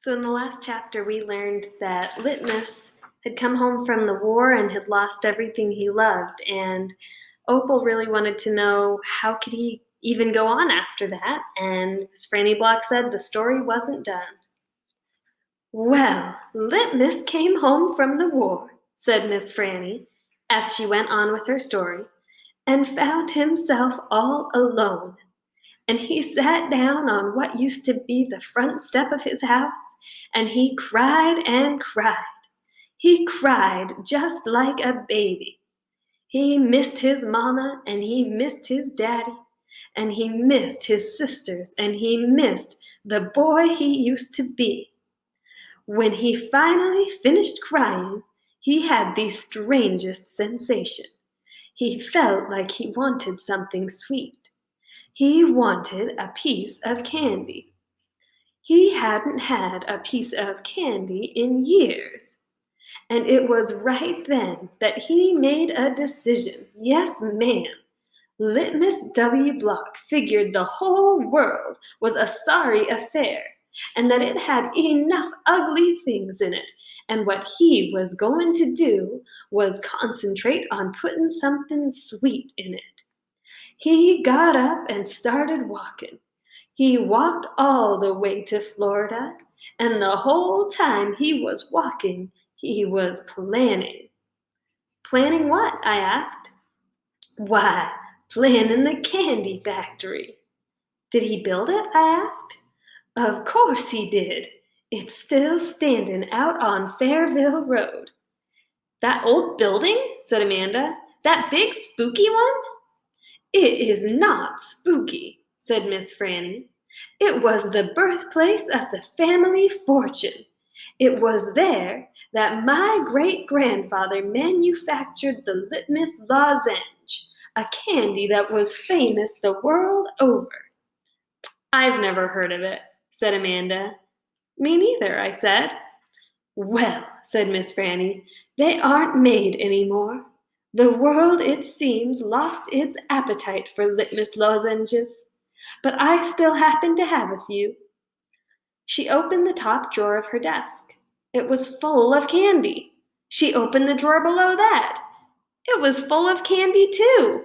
So in the last chapter, we learned that Litmus had come home from the war and had lost everything he loved, and Opal really wanted to know how could he even go on after that, and Miss Franny Block said the story wasn't done. Well, Litmus came home from the war, said Miss Franny, as she went on with her story, and found himself all alone. And he sat down on what used to be the front step of his house, and he cried and cried. He cried just like a baby. He missed his mama, and he missed his daddy, and he missed his sisters, and he missed the boy he used to be. When he finally finished crying, he had the strangest sensation. He felt like he wanted something sweet. He wanted a piece of candy. He hadn't had a piece of candy in years. And it was right then that he made a decision. Yes, ma'am. Litmus W. Block figured the whole world was a sorry affair, and that it had enough ugly things in it, and what he was going to do was concentrate on putting something sweet in it. He got up and started walking. He walked all the way to Florida, and the whole time he was walking, he was planning. Planning what? I asked. Why, planning the candy factory. Did he build it? I asked. Of course he did. It's still standing out on Fairville Road. That old building? Said Amanda. That big spooky one? It is not spooky, said Miss Franny. It was the birthplace of the family fortune. It was there that my great-grandfather manufactured the Litmus lozenge, a candy that was famous the world over. I've never heard of it, said Amanda. Me neither, I said. Well, said Miss Franny, they aren't made anymore. The world, it seems, lost its appetite for Litmus lozenges, but I still happen to have a few. She opened the top drawer of her desk. It was full of candy. She opened the drawer below that. It was full of candy, too.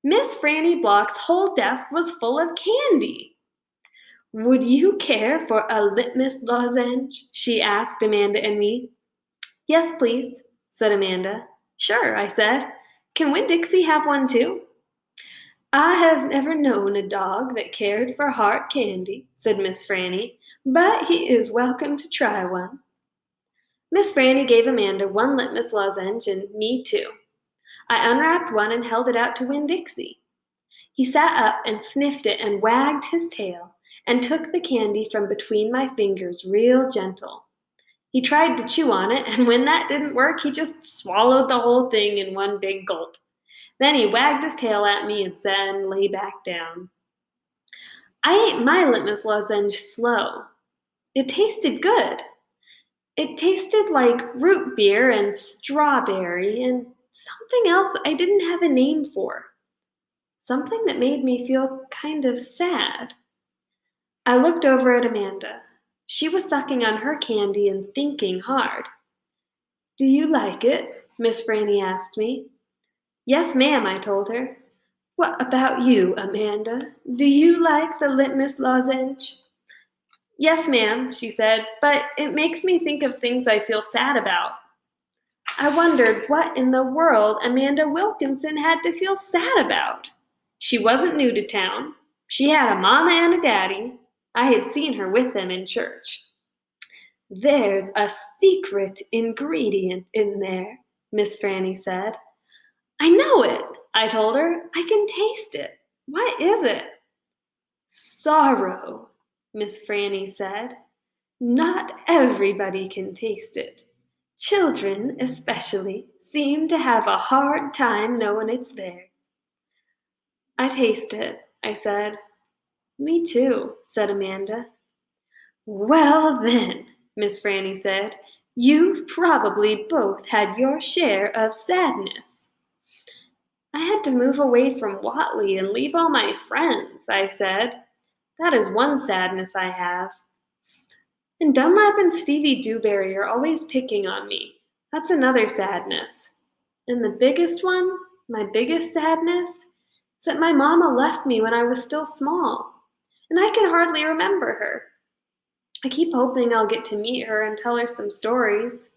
Miss Franny Block's whole desk was full of candy. Would you care for a Litmus lozenge? She asked Amanda and me. Yes, please, said Amanda. Sure, I said. Can Winn Dixie have one too? I have never known a dog that cared for hard candy, said Miss Franny, but he is welcome to try one. Miss Franny gave Amanda one Litmus lozenge and me two. I unwrapped one and held it out to Winn Dixie. He sat up and sniffed it and wagged his tail and took the candy from between my fingers real gentle. He tried to chew on it, and when that didn't work, he just swallowed the whole thing in one big gulp. Then he wagged his tail at me and said, and lay back down. I ate my Litmus lozenge slow. It tasted good. It tasted like root beer and strawberry and something else I didn't have a name for. Something that made me feel kind of sad. I looked over at Amanda. She was sucking on her candy and thinking hard. Do you like it? Miss Franny asked me. Yes, ma'am, I told her. What about you, Amanda? Do you like the Litmus lozenge? Yes, ma'am, she said, but it makes me think of things I feel sad about. I wondered what in the world Amanda Wilkinson had to feel sad about. She wasn't new to town. She had a mama and a daddy. I had seen her with them in church. There's a secret ingredient in there, Miss Franny said. I know it, I told her. I can taste it. What is it? Sorrow, Miss Franny said. Not everybody can taste it. Children, especially, seem to have a hard time knowing it's there. I taste it, I said. Me too, said Amanda. Well then, Miss Franny said, you've probably both had your share of sadness. I had to move away from Watley and leave all my friends, I said. That is one sadness I have. And Dunlap and Stevie Dewberry are always picking on me. That's another sadness. And the biggest one, my biggest sadness, is that my mama left me when I was still small, and I can hardly remember her. I keep hoping I'll get to meet her and tell her some stories.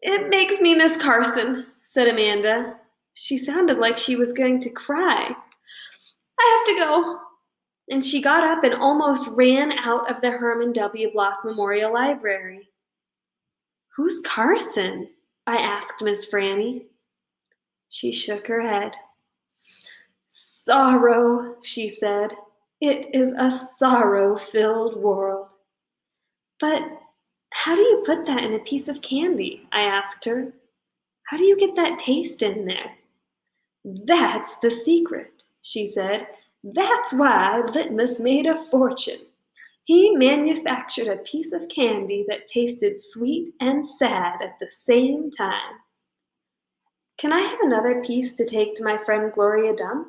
It makes me miss Carson, said Amanda. She sounded like she was going to cry. I have to go. And she got up and almost ran out of the Herman W. Block Memorial Library. Who's Carson? I asked Miss Franny. She shook her head. Sorrow, she said. It is a sorrow-filled world. But how do you put that in a piece of candy? I asked her. How do you get that taste in there? That's the secret, she said. That's why Litmus made a fortune. He manufactured a piece of candy that tasted sweet and sad at the same time. Can I have another piece to take to my friend Gloria Dump?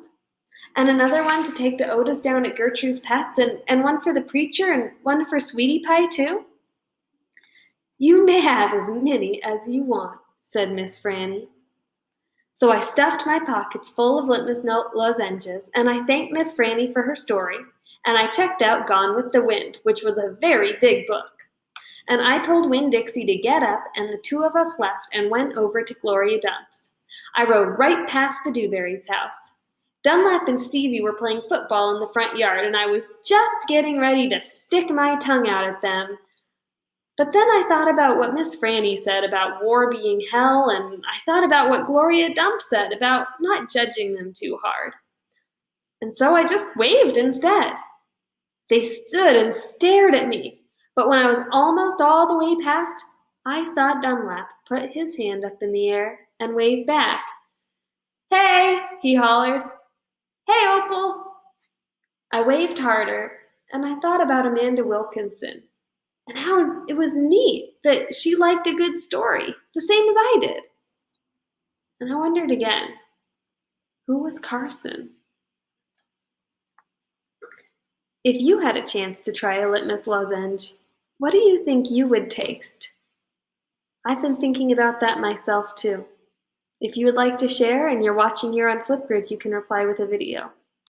And another one to take to Otis down at Gertrude's Pets, and one for the preacher, and one for Sweetie Pie, too? You may have as many as you want, said Miss Franny. So I stuffed my pockets full of litmus lozenges, and I thanked Miss Franny for her story, and I checked out Gone with the Wind, which was a very big book. And I told Winn Dixie to get up, and the two of us left and went over to Gloria Dump's. I rode right past the Dewberry's house. Dunlap and Stevie were playing football in the front yard, and I was just getting ready to stick my tongue out at them. But then I thought about what Miss Franny said about war being hell, and I thought about what Gloria Dump said about not judging them too hard. And so I just waved instead. They stood and stared at me, but when I was almost all the way past, I saw Dunlap put his hand up in the air and wave back. Hey, he hollered. Hey, Opal. I waved harder, and I thought about Amanda Wilkinson. And how it was neat that she liked a good story, the same as I did. And I wondered again, who was Carson? If you had a chance to try a litmus lozenge, what do you think you would taste? I've been thinking about that myself too. If you would like to share and you're watching here on Flipgrid, you can reply with a video.